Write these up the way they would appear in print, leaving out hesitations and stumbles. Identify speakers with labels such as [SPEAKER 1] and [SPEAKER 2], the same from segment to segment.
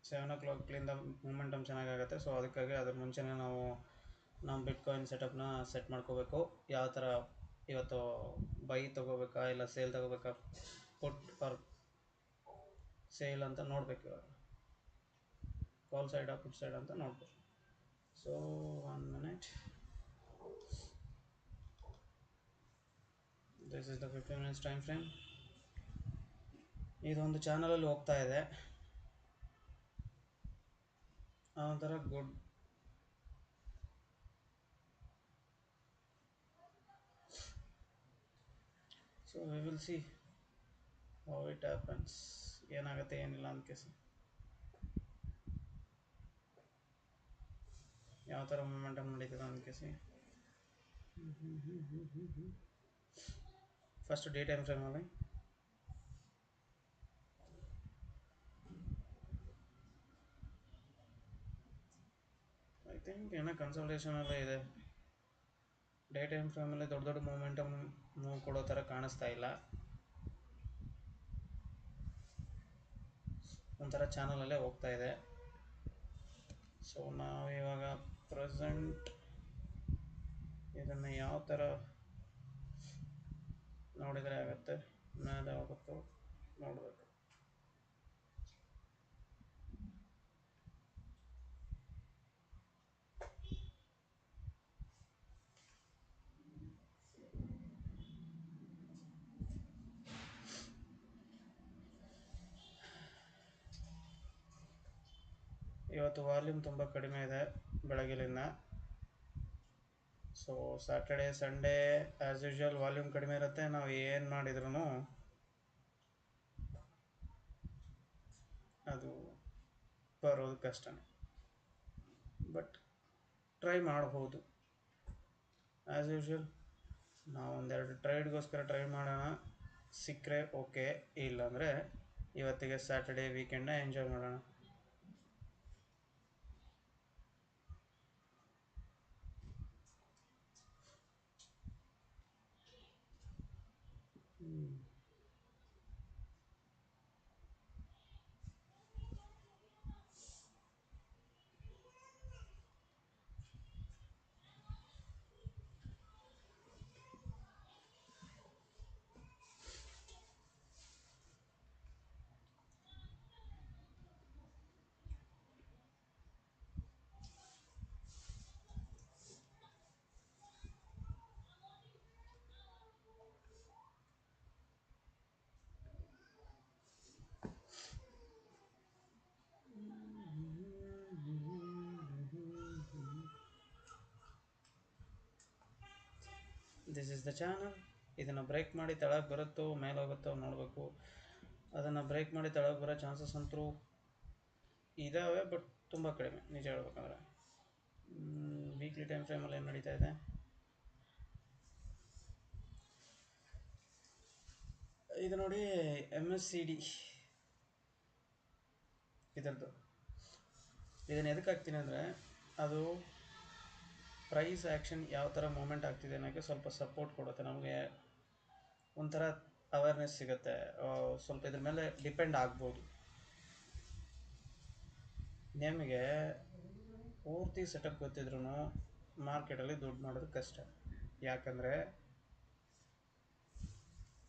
[SPEAKER 1] 7 o'clockಲಿಂದ momentum ಚೆನ್ನಾಗಾಗುತ್ತೆ. So ಅದಕ್ಕಾಗಿ ಅದ್ರ ಮುಂಚೆನೇ ನಾವು ನಮ್ಮ ಬಿಟ್ಕಾಯಿನ್ ಸೆಟಪ್ನ ಸೆಟ್ ಮಾಡ್ಕೋಬೇಕು. ಯಾವ ಥರ ಇವತ್ತು ಬೈ ತೊಗೋಬೇಕಾ ಇಲ್ಲ ಸೇಲ್ ತೊಗೋಬೇಕಾ, ಪುಟ್ ಆರ್ ಸೇಲ್ ಅಂತ ನೋಡಬೇಕು. ಇವಾಗ ಕಾಲ್ ಸೈಡ್ ಪುಟ್ ಸೈಡ್ ಅಂತ ನೋಡ್ಬೇಕು. So 1 minute. This is the 15 minutes time frame. ಇದೊಂದು ಚಾನಲಲ್ಲಿ ಹೋಗ್ತಾ ಇದೆ, ಒಂಥರ good. So we will see how it happens, ಏನಾಗುತ್ತೆ ಏನಿಲ್ಲ ಅಂತ ಕೇಸಿ, ಯಾವ ಥರ ಮೂಮೆಂಟಮ್ ನಡೀತದೆ ಅಂತ ಕೇಸಿ. ಫಸ್ಟ್ ಡೇ ಟೈಮ್ ಫ್ರೇಮಲ್ಲಿ ಐ ಥಿಂಕ್ ಏನೋ ಕನ್ಸಲ್ಟೇಷನ್ ಎಲ್ಲ ಇದೆ. ಡೇ ಟೈಮ್ ಫ್ರೇಮಲ್ಲಿ ದೊಡ್ಡ ದೊಡ್ಡ ಮೂಮೆಂಟಮ್ ಮೂವ್ ಕೊಡೋ ಥರ ಕಾಣಿಸ್ತಾ ಇಲ್ಲ. ಒಂಥರ ಚಾನಲಲ್ಲೇ ಹೋಗ್ತಾ ಇದೆ. ಸೊ ನಾವು ಇವಾಗ ಪ್ರೆಸೆಂಟ್ ಇದನ್ನು ಯಾವ ಥರ ನೋಡಿದರೆ ಆಗುತ್ತೆ, ಮೇಲೆ ಹೋಗುತ್ತೋ ನೋಡಬೇಕು. ಇವತ್ತು ವಾಲ್ಯೂಮ್ ತುಂಬ ಕಡಿಮೆ ಇದೆ ಬೆಳಗ್ಗೆಲಿಂದ. So Saturday Sunday as usual volume ಕಡಿಮೆ ಇರುತ್ತೆ. ನಾವು ಏನು ಮಾಡಿದ್ರೂ ಅದು ಬರೋದು ಕಷ್ಟನೇ, ಬಟ್ ಟ್ರೈ ಮಾಡ್ಬೋದು. ಆ್ಯಸ್ ಯೂಶ್ವಲ್ ನಾವು ಒಂದೆರಡು ಟ್ರೈಡ್ಗೋಸ್ಕರ ಟ್ರೈ ಮಾಡೋಣ. ಸಿಕ್ಕರೆ ಓಕೆ, ಇಲ್ಲಾಂದರೆ ಇವತ್ತಿಗೆ ಸ್ಯಾಟರ್ಡೇ ವೀಕೆಂಡ್ನ ಎಂಜಾಯ್ ಮಾಡೋಣ. This is the channel. ಇದನ್ನು ಬ್ರೇಕ್ ಮಾಡಿ ತೆಳಗೆ ಬರುತ್ತೋ ಮೇಲೆ ಹೋಗುತ್ತೋ ನೋಡಬೇಕು. ಅದನ್ನು ಬ್ರೇಕ್ ಮಾಡಿ ತೆಳಗೆ ಬರೋ ಚಾನ್ಸಸ್ ಅಂತೂ ಇದ್ದಾವೆ, ಬಟ್ ತುಂಬ ಕಡಿಮೆ ನಿಜ ಹೇಳ್ಬೇಕಂದ್ರೆ. ವೀಕ್ಲಿ ಟೈಮ್ ಫ್ರೇಮಲ್ಲಿ ಏನು ನಡೀತಾ ಇದೆ, ಇದು ನೋಡಿ MACD ಇದರದ್ದು. ಇದನ್ನು ಎದಕ್ಕೆ ಹಾಕ್ತೀನಿ ಅಂದರೆ, ಅದು ಪ್ರೈಸ್ ಆ್ಯಕ್ಷನ್ ಯಾವ ಥರ ಮೂಮೆಂಟ್ ಆಗ್ತಿದೆ ಅನ್ನೋಕ್ಕೆ ಸ್ವಲ್ಪ ಸಪೋರ್ಟ್ ಕೊಡುತ್ತೆ. ನಮಗೆ ಒಂಥರ ಅವೇರ್ನೆಸ್ ಸಿಗುತ್ತೆ, ಸ್ವಲ್ಪ ಇದ್ರ ಮೇಲೆ ಡಿಪೆಂಡ್ ಆಗ್ಬೋದು. ನಿಮಗೆ ಪೂರ್ತಿ ಸೆಟಪ್ ಗೊತ್ತಿದ್ರೂ ಮಾರ್ಕೆಟಲ್ಲಿ ದುಡ್ಡು ಮಾಡೋದು ಕಷ್ಟ. ಯಾಕಂದರೆ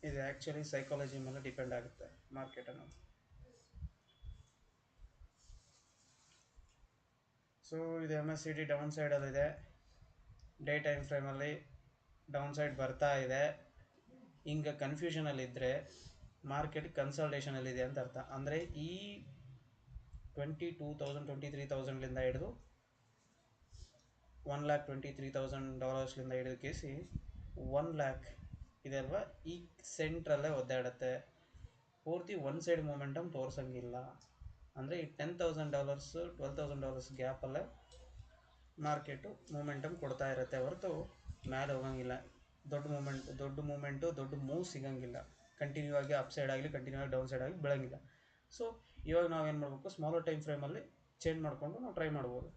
[SPEAKER 1] ಇದು ಆ್ಯಕ್ಚುಲಿ ಸೈಕಾಲಜಿ ಮೇಲೆ ಡಿಪೆಂಡ್ ಆಗುತ್ತೆ ಮಾರ್ಕೆಟ್ ಅನ್ನೋದು. ಸೊ ಇದು MACD ಡೌನ್ ಸೈಡಲ್ಲಿದೆ. ಡೇ ಟೈಮ್ ಫ್ರೇಮಲ್ಲಿ ಡೌನ್ ಸೈಡ್ ಬರ್ತಾ ಇದೆ. ಹಿಂಗೆ ಕನ್ಫ್ಯೂಷನಲ್ಲಿದ್ದರೆ ಮಾರ್ಕೆಟ್ ಕನ್ಸಲ್ಟೇಷನಲ್ಲಿದೆ ಅಂತ ಅರ್ಥ. ಅಂದರೆ ಈ 22,000 23,000ಲಿಂದ ಹಿಡಿದು $1,23,000 ಹಿಡಿದು ಕೇಸಿ 1 lakh ಇದೆ ಅಲ್ವಾ, ಈ ಸೆಂಟ್ರಲ್ಲೇ ಒದ್ದಾಡುತ್ತೆ. ಪೂರ್ತಿ ಒನ್ ಸೈಡ್ ಮೂಮೆಂಟಮ್ ತೋರ್ಸಂಗಿಲ್ಲ. ಅಂದರೆ ಈ $10,000 $12,000 ಗ್ಯಾಪಲ್ಲೇ ಮಾರ್ಕೆಟು ಮೂಮೆಂಟಮ್ ಕೊಡ್ತಾ ಇರುತ್ತೆ ಹೊರತು ಮೇಲೆ ಹೋಗಂಗಿಲ್ಲ. ದೊಡ್ಡ ಮೂಮೆಂಟು ದೊಡ್ಡ ಮೂವ್ ಸಿಗಂಗಿಲ್ಲ. ಕಂಟಿನ್ಯೂ ಆಗಿ ಅಪ್ ಸೈಡ್ ಆಗಲಿ ಕಂಟಿನ್ಯೂ ಆಗಿ ಡೌನ್ ಸೈಡ್ ಆಗಿ ಬೆಳಂಗಿಲ್ಲ. ಸೊ ಇವಾಗ ನಾವೇನು ಮಾಡಬೇಕು, ಸ್ಮಾಲರ್ ಟೈಮ್ ಫ್ರೇಮಲ್ಲಿ ಚೇಂಜ್ ಮಾಡಿಕೊಂಡು ನಾವು ಟ್ರೈ ಮಾಡ್ಬೋದು.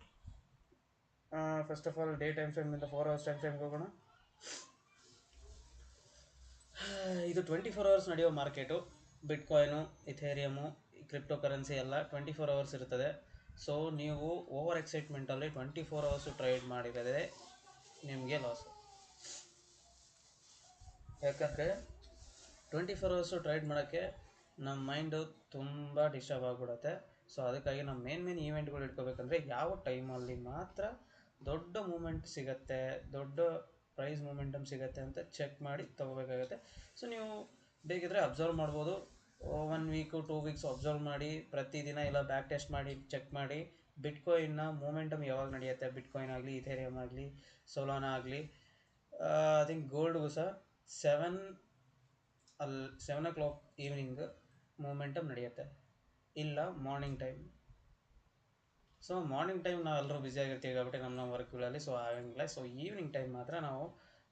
[SPEAKER 1] First of all day time ಫ್ರೇಮ್ನಿಂದ 4 hours ಟೈಮ್ ಫ್ರೇಮ್ಗೆ ಹೋಗೋಣ. ಇದು 24 hours ನಡೆಯೋ market. Bitcoin, Ethereum, cryptocurrency ಎಲ್ಲ 24 hours ಇರ್ತದೆ. ಸೊ ನೀವು ಓವರ್ ಎಕ್ಸೈಟ್ಮೆಂಟಲ್ಲಿ 24 hours ಟ್ರೇಡ್ ಮಾಡಿದರೆ ನಿಮಗೆ ಲಾಸು. ಯಾಕಂದರೆ 24 hours ಟ್ರೇಡ್ ಮಾಡೋಕ್ಕೆ ನಮ್ಮ ಮೈಂಡು ತುಂಬ ಡಿಸ್ಟರ್ಬ್ ಆಗಿಬಿಡುತ್ತೆ. ಸೊ ಅದಕ್ಕಾಗಿ ನಾವು ಮೇನ್ ಈವೆಂಟ್ಗಳು ಇಟ್ಕೋಬೇಕಂದ್ರೆ ಯಾವ ಟೈಮಲ್ಲಿ ಮಾತ್ರ ದೊಡ್ಡ ಮೂಮೆಂಟ್ ಸಿಗುತ್ತೆ, ದೊಡ್ಡ ಪ್ರೈಸ್ ಮೂಮೆಂಟಮ್ ಸಿಗುತ್ತೆ ಅಂತ ಚೆಕ್ ಮಾಡಿ ತೊಗೋಬೇಕಾಗತ್ತೆ. ಸೊ ನೀವು ಬೇಕಿದ್ರೆ ಅಬ್ಸರ್ವ್ ಮಾಡ್ಬೋದು. 1 week 2 weeks ಅಬ್ಸರ್ವ್ ಮಾಡಿ, ಪ್ರತಿದಿನ ಇಲ್ಲ ಬ್ಯಾಕ್ ಟೆಸ್ಟ್ ಮಾಡಿ ಚೆಕ್ ಮಾಡಿ ಬಿಟ್ಕಾಯಿನ್ನ ಮೂಮೆಂಟಮ್ ಯಾವಾಗ ನಡೆಯುತ್ತೆ. ಬಿಟ್ಕಾಯಿನ್ ಆಗಲಿ, ಇಥೇರಿಯಮ್ ಆಗಲಿ, ಸೊಲಾನಾ ಆಗಲಿ, ಐ ಥಿಂಕ್ ಗೋಲ್ಡ್ಗೂ ಸಹ 7 o'clock ಈವ್ನಿಂಗ್ ಮೂಮೆಂಟಮ್ ನಡೆಯುತ್ತೆ, ಇಲ್ಲ morning time. So morning time ನಾವು ಎಲ್ಲರೂ ಬ್ಯುಸಿಯಾಗಿರ್ತೀವಿ కాబట్టి ನಮ್ಮ ವರ್ಕ್ಗಳಲ್ಲಿ, ಸೊ ಆಗಂಗಿಲ್ಲ. ಸೊ ಈವ್ನಿಂಗ್ ಟೈಮ್ ಮಾತ್ರ ನಾವು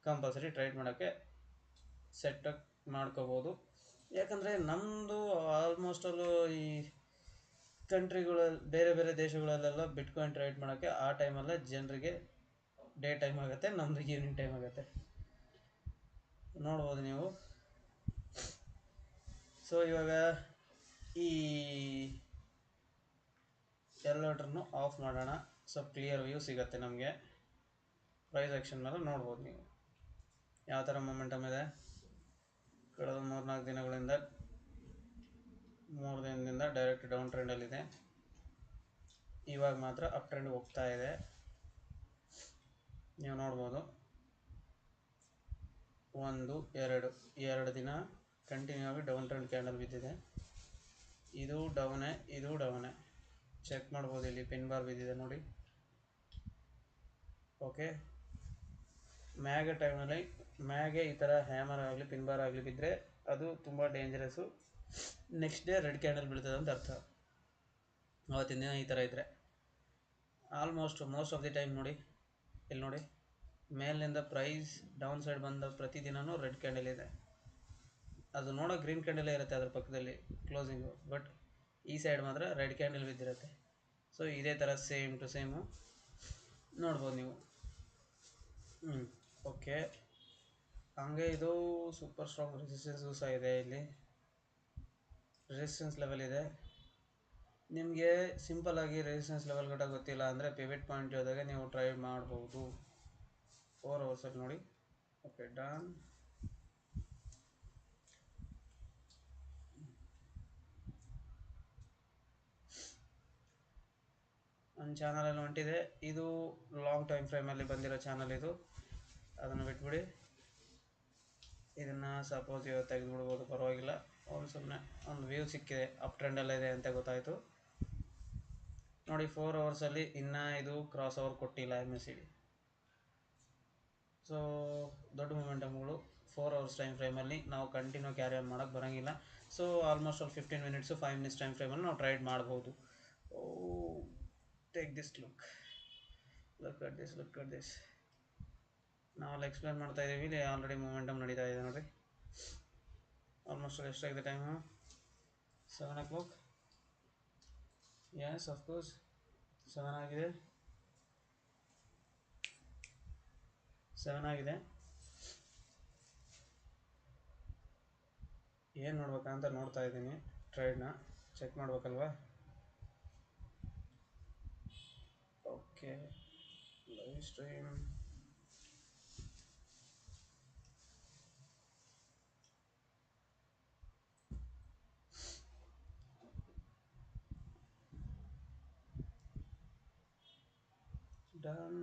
[SPEAKER 1] ಕಂಪಲ್ಸರಿ ಟ್ರೇಡ್ ಮಾಡೋಕ್ಕೆ ಸೆಟ್ ಮಾಡ್ಕೋಬೋದು. ಯಾಕಂದರೆ ನಮ್ಮದು ಆಲ್ಮೋಸ್ಟಲ್ಲೂ ಈ ಕಂಟ್ರಿಗಳಲ್ಲಿ ಬೇರೆ ಬೇರೆ ದೇಶಗಳಲ್ಲೆಲ್ಲ ಬಿಟ್ಕಾಯಿನ್ ಟ್ರೇಡ್ ಮಾಡೋಕ್ಕೆ ಆ ಟೈಮಲ್ಲೇ ಜನರಿಗೆ ಡೇ ಟೈಮ್ ಆಗುತ್ತೆ, ನಮ್ಮದು ಈವ್ನಿಂಗ್ ಟೈಮ್ ಆಗುತ್ತೆ. ನೋಡ್ಬೋದು ನೀವು. ಸೊ ಇವಾಗ ಈ ಎಲ್ಲರನ್ನು ಆಫ್ ಮಾಡೋಣ. ಸ್ವಲ್ಪ ಕ್ಲಿಯರ್ ವ್ಯೂ ಸಿಗುತ್ತೆ ನಮಗೆ. ಪ್ರೈಸ್ ಆ್ಯಕ್ಷನ್ ಮೇಲೆ ನೋಡ್ಬೋದು ನೀವು ಯಾವ ಥರ ಮೊಮೆಂಟಮ್ ಇದೆ. ಕಳೆದ 3-4 ದಿನಗಳಿಂದ 3 ದಿನದಿಂದ ಡೈರೆಕ್ಟ್ ಡೌನ್ ಟ್ರೆಂಡಲ್ಲಿದೆ. ಇವಾಗ ಮಾತ್ರ ಅಪ್ ಟ್ರೆಂಡ್ ಹೋಗ್ತಾ ಇದೆ, ನೀವು ನೋಡ್ಬೋದು. 1 2 ದಿನ ಕಂಟಿನ್ಯೂ ಆಗಿ ಡೌನ್ ಟ್ರೆಂಡ್ ಕ್ಯಾಂಡಲ್ ಬಿದ್ದಿದೆ. ಇದು ಡೌನೇ ಚೆಕ್ ಮಾಡ್ಬೋದು. ಇಲ್ಲಿ ಪಿನ್ ಬಾರ್ ಬಿದ್ದಿದೆ ನೋಡಿ. ಓಕೆ, ಟೈಮಲ್ಲಿ ಮ್ಯಾಗೆ ಈ ಥರ ಹ್ಯಾಮರ್ ಆಗಲಿ ಪಿನ್ ಬಾರ್ ಆಗಲಿ ಬಿದ್ದರೆ ಅದು ತುಂಬ dangerous. Next day red candle ಬೀಳ್ತದೆ ಅಂತ ಅರ್ಥ. ಅವತ್ತಿನ ದಿನ ಈ ಥರ ಇದ್ದರೆ ಮೋಸ್ಟ್ ಆಫ್ ದಿ ಟೈಮ್ ನೋಡಿ, ಇಲ್ಲಿ ನೋಡಿ, ಮೇಲಿನಿಂದ ಪ್ರೈಸ್ ಡೌನ್ ಸೈಡ್ ಬಂದ ಪ್ರತಿದಿನವೂ ರೆಡ್ ಕ್ಯಾಂಡಲ್ ಇದೆ. ಅದು ನೋಡೋ ಗ್ರೀನ್ ಕ್ಯಾಂಡಲೇ ಇರುತ್ತೆ ಅದ್ರ ಪಕ್ಕದಲ್ಲಿ ಕ್ಲೋಸಿಂಗು, ಬಟ್ ಈ ಸೈಡ್ ಮಾತ್ರ ರೆಡ್ ಕ್ಯಾಂಡಲ್ ಬಿದ್ದಿರುತ್ತೆ. ಸೊ ಇದೇ ಥರ ಸೇಮ್ ಟು ಸೇಮು ನೋಡ್ಬೋದು ನೀವು. ಓಕೆ, ಹಂಗೆ ಇದು ಸೂಪರ್ ಸ್ಟ್ರಾಂಗ್ ರೆಸಿಸ್ಟೆನ್ಸು ಸಹ ಇದೆ. ಇಲ್ಲಿ ರೆಸಿಸ್ಟೆನ್ಸ್ ಲೆವೆಲ್ ಇದೆ. ನಿಮಗೆ ಸಿಂಪಲ್ಲಾಗಿ ರೆಸಿಸ್ಟೆನ್ಸ್ ಲೆವೆಲ್ ಗಟ್ಟ ಗೊತ್ತಿಲ್ಲ ಅಂದರೆ ಪಿವಟ್ ಪಾಯಿಂಟ್ ಹೋದಾಗ ನೀವು ಟ್ರೈ ಮಾಡ್ಬೋದು. 4 hours ನೋಡಿ. Okay, done. ನನ್ನ ಚಾನಲಲ್ಲಿ ಹೊಂಟಿದೆ. ಇದು ಲಾಂಗ್ ಟೈಮ್ ಫ್ರೇಮಲ್ಲಿ ಬಂದಿರೋ ಚಾನಲ್ ಇದು, ಅದನ್ನು ಬಿಟ್ಬಿಡಿ. ಇದನ್ನು ಸಪೋಸ್ ಇವತ್ತು ತೆಗೆದುಬಿಡ್ಬೋದು, ಪರವಾಗಿಲ್ಲ. ಸುಮ್ಮನೆ ಒಂದು ವ್ಯೂ ಸಿಕ್ಕಿದೆ, ಅಪ್ ಟ್ರೆಂಡಲ್ಲಿದೆ ಅಂತ ಗೊತ್ತಾಯಿತು ನೋಡಿ. 4 hours ಇನ್ನೂ ಇದು ಕ್ರಾಸ್ ಓವರ್ ಕೊಟ್ಟಿಲ್ಲ MACD. ಸೊ ದೊಡ್ಡ ಮೊಮೆಂಟಮ್ಗಳು 4 hours ಟೈಮ್ ಫ್ರೇಮಲ್ಲಿ ನಾವು ಕಂಟಿನ್ಯೂ ಕ್ಯಾರಿ ಆನ್ ಮಾಡೋಕ್ಕೆ ಬರೋಂಗಿಲ್ಲ. So almost 15 minutes 5 minutes time ಫ್ರೇಮಲ್ಲಿ ನಾವು ಟ್ರೈಡ್ ಮಾಡ್ಬೋದು. Take this look at this. ನಾವೆಲ್ಲ ಎಕ್ಸ್ಪ್ಲೇನ್ ಮಾಡ್ತಾ ಇದ್ದೀವಿ, ಇಲ್ಲಿ ಆಲ್ರೆಡಿ ಮೊಮೆಂಟಮ್ ನಡೀತಾ ಇದೆ ನೋಡಿ. ಆಲ್ಮೋಸ್ಟ್ ಎಷ್ಟಾಗಿದೆ ಟೈಮು? 7 o'clock. ಎಸ್, ಅಫ್ಕೋರ್ಸ್ 7 ಆಗಿದೆ. ಏನು ನೋಡ್ಬೇಕಂತ ನೋಡ್ತಾ ಇದ್ದೀನಿ. ಟ್ರೇಡ್ನ ಚೆಕ್ ಮಾಡ್ಬೇಕಲ್ವಾ. Okay, live stream. Done.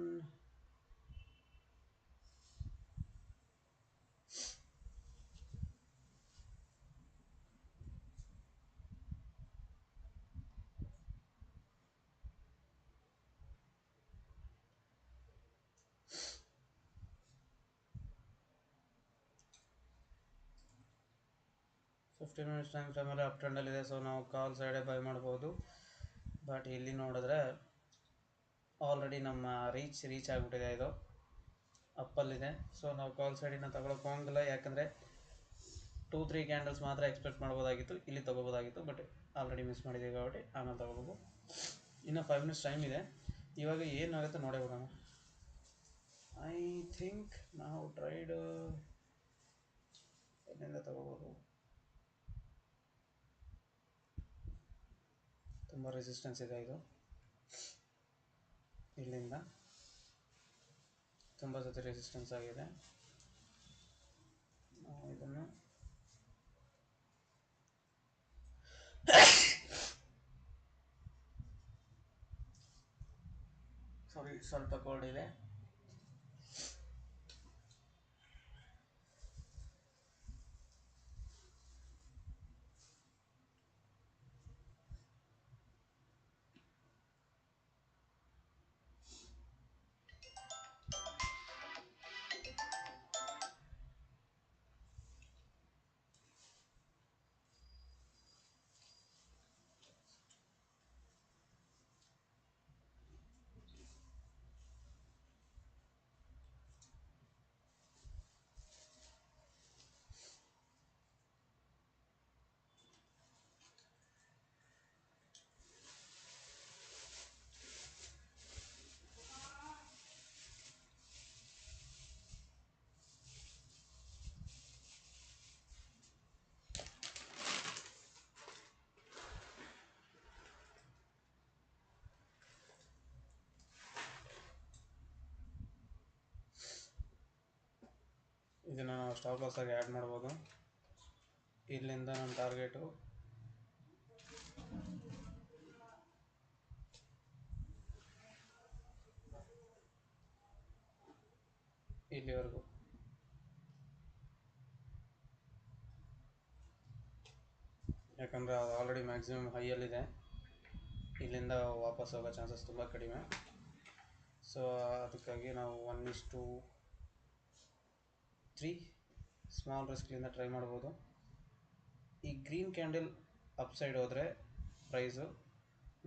[SPEAKER 1] Fifteen minutes time ಫ್ರೇಮಲ್ಲಿ ಅಪ್ ಟ್ರೆಂಡಲ್ಲಿದೆ. ಸೊ ನಾವು ಕಾಲ್ ಸೈಡೇ ಬೈ ಮಾಡ್ಬೋದು. ಬಟ್ ಇಲ್ಲಿ ನೋಡಿದ್ರೆ ಆಲ್ರೆಡಿ ನಮ್ಮ ರೀಚ್ ಆಗಿಬಿಟ್ಟಿದೆ. ಇದು ಅಪ್ಪಲ್ಲಿದೆ. ಸೊ ನಾವು ಕಾಲ್ ಸೈಡಿನ ತಗೊಳಕ್ಕೆ ಹೋಗಂಗಿಲ್ಲ, ಯಾಕಂದರೆ 2-3 ಕ್ಯಾಂಡಲ್ಸ್ ಮಾತ್ರ ಎಕ್ಸ್ಪೆಕ್ಟ್ ಮಾಡ್ಬೋದಾಗಿತ್ತು, ಇಲ್ಲಿ ತೊಗೋಬೋದಾಗಿತ್ತು. ಬಟ್ ಆಲ್ರೆಡಿ ಮಿಸ್ ಮಾಡಿದ್ದೀವಿ కాబట్టి ಆಮೇಲೆ ತೊಗೋಬೇಕು. ಇನ್ನು 5 minutes ಟೈಮ್ ಇದೆ. ಇವಾಗ ಏನಾಗುತ್ತೆ ನೋಡೇ ಬಿಡೋಣ. ಐ ಥಿಂಕ್ ನಾವು ಟ್ರೈಡ್ ಎಲ್ಲಿಂದ ತೊಗೋಬೋದು. ತುಂಬ ರೆಸಿಸ್ಟೆನ್ಸ್ ಇದೆ ಇದು. ಇಲ್ಲಿಂದ ತುಂಬ ಸತಿ ರೆಸಿಸ್ಟೆನ್ಸ್ ಆಗಿದೆ. ನಾವು ಇದನ್ನು ಸಾರಿ, ಸ್ವಲ್ಪ ಕೋಲ್ಡ್ ಇದೆ. ಇದನ್ನು ನಾವು ಸ್ಟಾಪ್ ಲಾಸ್ ಆಗಿ ಆ್ಯಡ್ ಮಾಡ್ಬೋದು. ಇಲ್ಲಿಂದ ನನ್ನ ಟಾರ್ಗೆಟು ಇಲ್ಲಿವರೆಗೂ. ಯಾಕಂದರೆ ಅದು ಆಲ್ರೆಡಿ ಮ್ಯಾಕ್ಸಿಮಮ್ ಹೈಯಲ್ಲಿದೆ. ಇಲ್ಲಿಂದ ವಾಪಸ್ ಹೋಗೋ ಚಾನ್ಸಸ್ ತುಂಬ ಕಡಿಮೆ. ಸೊ ಅದಕ್ಕಾಗಿ ನಾವು 1:3 ಸ್ಮಾಲ್ ರಿಸ್ಕ್ಲಿಂದ ಟ್ರೈ ಮಾಡ್ಬೋದು. ಈ ಗ್ರೀನ್ ಕ್ಯಾಂಡಲ್ ಅಪ್ಸೈಡ್ ಹೋದರೆ ಪ್ರೈಸು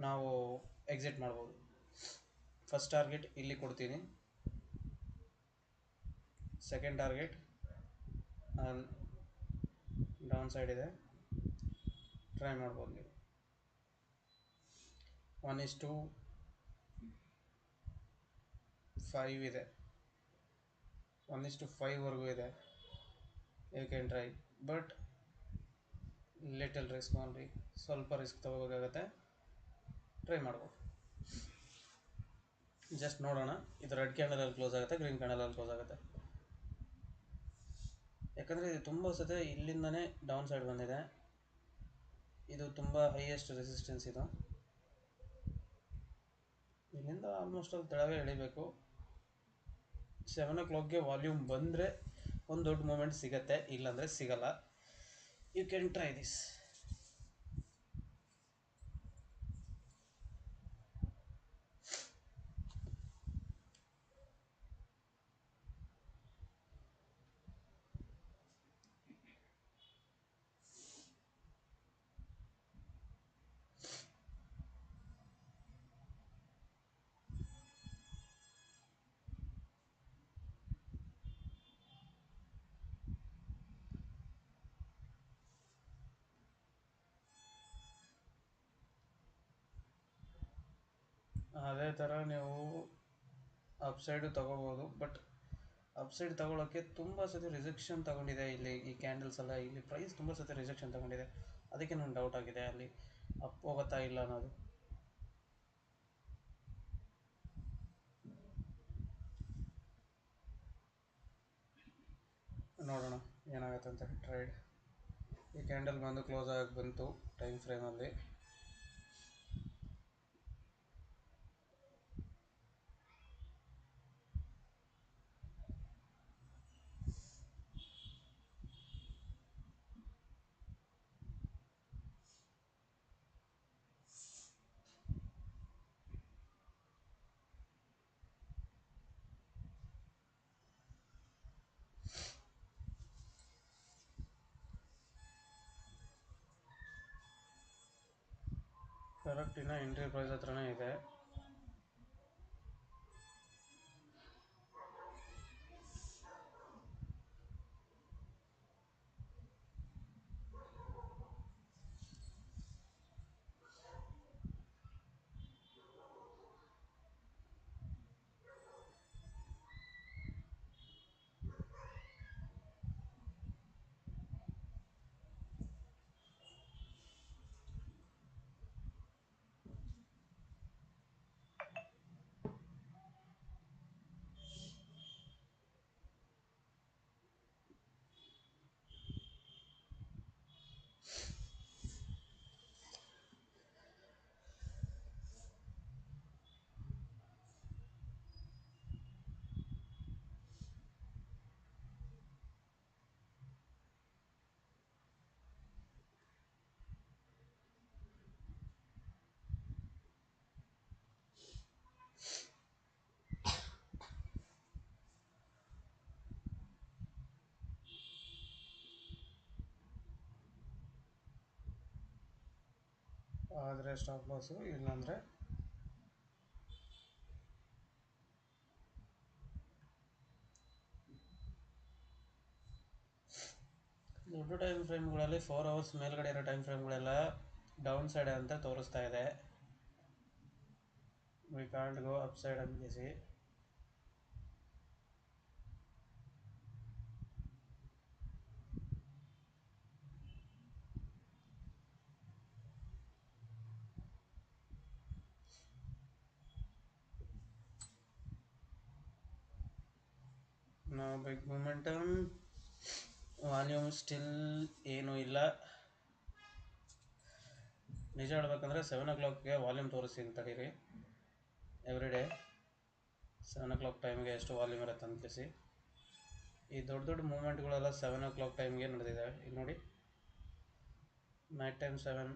[SPEAKER 1] ನಾವು ಎಕ್ಸಿಟ್ ಮಾಡ್ಬೋದು. ಫಸ್ಟ್ ಟಾರ್ಗೆಟ್ ಇಲ್ಲಿ ಕೊಡ್ತೀನಿ. ಸೆಕೆಂಡ್ ಟಾರ್ಗೆಟ್ ಡೌನ್ ಸೈಡ್ ಇದೆ, ಟ್ರೈ ಮಾಡ್ಬೋದು ನೀವು. 1:5 ಇದೆ, 1:5ವರೆಗೂ ಇದೆ. You can try, but little risk only. ಸ್ವಲ್ಪ ರಿಸ್ಕ್ ತಗೋಬೇಕಾಗತ್ತೆ, ಟ್ರೈ ಮಾಡ್ಬೋದು. ಜಸ್ಟ್ ನೋಡೋಣ ಇದು ರೆಡ್ ಕ್ಯಾಂಡಲಲ್ಲಿ ಕ್ಲೋಸ್ ಆಗುತ್ತೆ, ಗ್ರೀನ್ ಕ್ಯಾಂಡಲಲ್ಲಿ ಕ್ಲೋಸ್ ಆಗುತ್ತೆ. ಯಾಕಂದರೆ ಇದು ತುಂಬ ಸತಿ ಇಲ್ಲಿಂದನೇ ಡೌನ್ ಸೈಡ್ ಬಂದಿದೆ. ಇದು ತುಂಬ ಹೈಯೆಸ್ಟ್ ರೆಸಿಸ್ಟೆನ್ಸ್ ಇದು. ಇಲ್ಲಿಂದ ಆಲ್ಮೋಸ್ಟ್ ಅಲ್ಲಿ ತೆಳಗೆ ಎಳಿಬೇಕು. 7 o'clockಗೆ ವಾಲ್ಯೂಮ್ ಬಂದರೆ ಒಂದು ದೊಡ್ಡ ಮೂಮೆಂಟ್ ಸಿಗತ್ತೆ, ಇಲ್ಲಾಂದರೆ ಸಿಗಲ್ಲ. You can try this. ಅದೇ ಥರ ನೀವು ಅಪ್ಸೈಡು ತಗೋಬೋದು, ಬಟ್ ಅಪ್ಸೈಡ್ ತಗೊಳ್ಳೋಕ್ಕೆ ತುಂಬ ಸತಿ ರಿಜೆಕ್ಷನ್ ತಗೊಂಡಿದೆ. ಇಲ್ಲಿ ಈ ಕ್ಯಾಂಡಲ್ಸ್ ಎಲ್ಲ ಇಲ್ಲಿ ಪ್ರೈಸ್ ತುಂಬ ಸತಿ ರಿಜೆಕ್ಷನ್ ತಗೊಂಡಿದೆ. ಅದಕ್ಕೆ ನನಗೆ ಡೌಟ್ ಆಗಿದೆ ಅಲ್ಲಿ ಅಪ್ ಹೋಗುತ್ತಾ ಇಲ್ಲ ಅನ್ನೋದು. ನೋಡೋಣ ಏನಾಗುತ್ತೆ ಅಂತ. ಟ್ರೈಡ್ ಈ ಕ್ಯಾಂಡಲ್ ಬಂದು ಕ್ಲೋಸ್ ಆಗಿ ಬಂತು ಟೈಮ್ ಫ್ರೇಮಲ್ಲಿ. ಕರೆಕ್ಟ್ ಇನ್ನು ಎಂಟ್ರಿ ಪ್ರೈಸ್ ಹತ್ರನೇ ಇದೆ. ಆದರೆ ಸ್ಟಾಪ್ ಲಾಸು, ಇಲ್ಲಾಂದರೆ ದೊಡ್ಡ ಟೈಮ್ ಫ್ರೇಮ್ಗಳಲ್ಲಿ 4 ಅವರ್ಸ್ ಮೇಲ್ಗಡೆ ಇರೋ ಟೈಮ್ ಫ್ರೇಮ್ಗಳೆಲ್ಲ ಡೌನ್ ಸೈಡ್ ಅಂತ ತೋರಿಸ್ತಾ ಇದೆ. We can't go up side ಅನ್ಕೇಸಿ. ನಾವು ಬಿಗ್ ಮೊಮೆಂಟಮ್ ವಾಲ್ಯೂಮ್ ಸ್ಟಿಲ್ ಏನೂ ಇಲ್ಲ. ನಿಜ ಹೇಳ್ಬೇಕಂದ್ರೆ 7 o'clockಗೆ ವಾಲ್ಯೂಮ್ ತೋರಿಸ್ತೀನಿ ತಡೀರಿ. ಎವ್ರಿ ಡೇ 7 o'clock ಟೈಮ್ಗೆ ಎಷ್ಟು ವಾಲ್ಯೂಮ್ ಇರುತ್ತೆ ಅನ್ಕೇಸಿ. ಈ ದೊಡ್ಡ ದೊಡ್ಡ ಮೂಮೆಂಟ್ಗಳೆಲ್ಲ 7 o'clock ಟೈಮ್ಗೆ ನಡೆದಿದೆ. ಈಗ ನೋಡಿ, ನೈಟ್ ಟೈಮ್ 7,